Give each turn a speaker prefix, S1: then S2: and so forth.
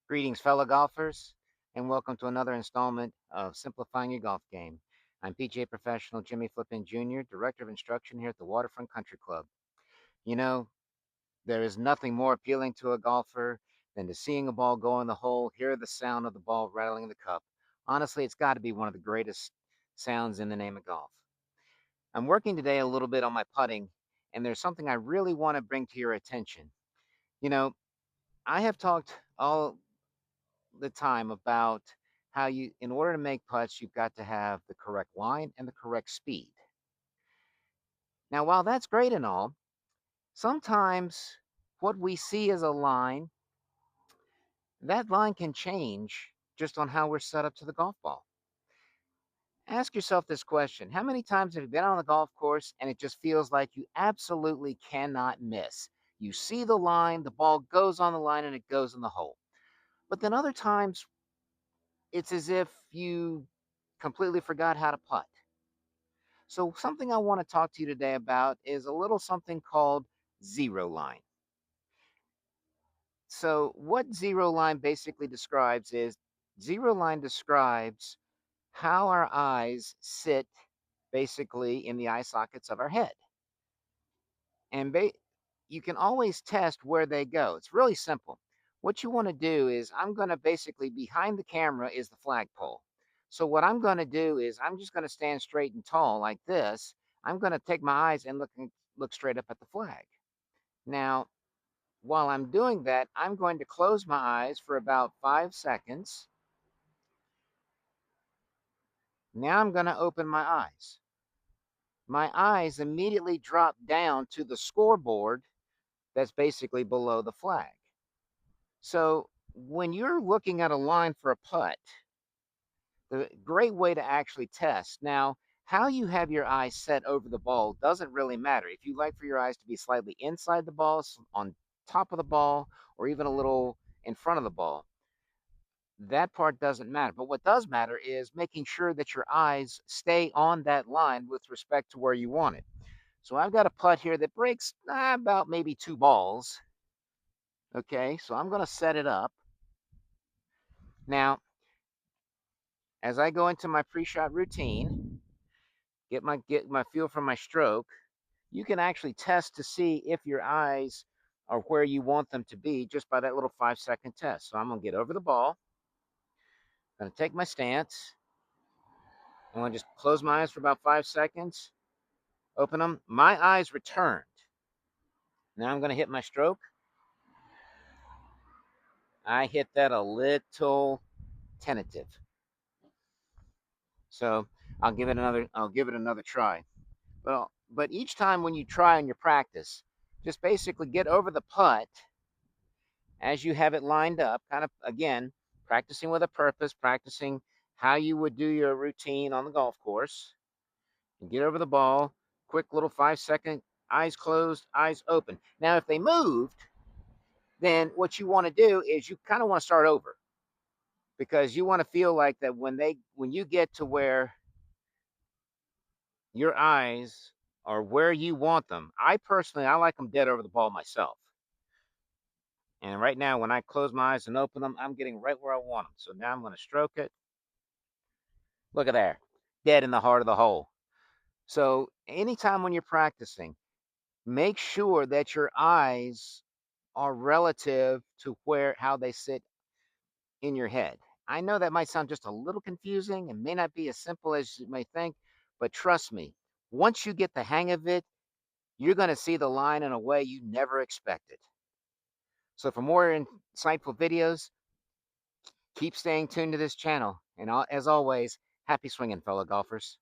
S1: Greetings, fellow golfers, and welcome to another installment of Simplifying Your Golf Game. I'm PGA professional Jimmy Flippin Jr., Director of Instruction here at the Waterfront Country Club. You know, there is nothing more appealing to a golfer than to seeing a ball go in the hole, hear the sound of the ball rattling in the cup. Honestly, it's got to be one of the greatest sounds in the name of golf. I'm working today a little bit on my putting, and there's something I really want to bring to your attention. You know, I have talked all the time about how in order to make putts, you've got to have the correct line and the correct speed. Now, while that's great and all, sometimes what we see as a line, that line can change just on how we're set up to the golf ball. Ask yourself this question. How many times have you been on the golf course and it just feels like you absolutely cannot miss? You see the line, the ball goes on the line, and it goes in the hole. But then other times, it's as if you completely forgot how to putt. So, something I want to talk to you today about is a little something called zero line. So, what zero line basically describes is zero line describes how our eyes sit basically in the eye sockets of our head. And you can always test where they go. It's really simple. What you want to do is, I'm going to basically, behind the camera is the flagpole. So, what I'm going to do is, I'm just going to stand straight and tall like this. I'm going to take my eyes and look straight up at the flag. Now, while I'm doing that, I'm going to close my eyes for about 5 seconds. Now I'm going to open my eyes. My eyes immediately drop down to the scoreboard that's basically below the flag. So when you're looking at a line for a putt, the great way to actually test. Now, how you have your eyes set over the ball doesn't really matter. If you like for your eyes to be slightly inside the ball, on top of the ball, or even a little in front of the ball, that part doesn't matter. But what does matter is making sure that your eyes stay on that line with respect to where you want it. So I've got a putt here that breaks about maybe 2 balls. Okay, so I'm going to set it up. Now, as I go into my pre-shot routine, get my feel for my stroke, you can actually test to see if your eyes are where you want them to be just by that little 5-second test. So I'm going to get over the ball. I'm going to take my stance. I'm going to just close my eyes for about 5 seconds. Open them. My eyes returned. Now I'm going to hit my stroke. I hit that a little tentative. So I'll give it another try. But each time when you try in your practice, just basically get over the putt as you have it lined up, kind of again, practicing with a purpose, practicing how you would do your routine on the golf course. And get over the ball, quick little 5 second, eyes closed, eyes open. Now, if they moved, then what you want to do is you kind of want to start over, because you want to feel like that when you get to where your eyes are where you want them. I like them dead over the ball myself. And right now, when I close my eyes and open them, I'm getting right where I want them. So now I'm going to stroke it. Look at there, dead in the heart of the hole. So anytime when you're practicing, make sure that your eyes are relative to where how they sit in your head. I know that might sound just a little confusing and may not be as simple as you may think, but trust me, once you get the hang of it, you're going to see the line in a way you never expected. So for more insightful videos, keep staying tuned to this channel. And as always, happy swinging, fellow golfers.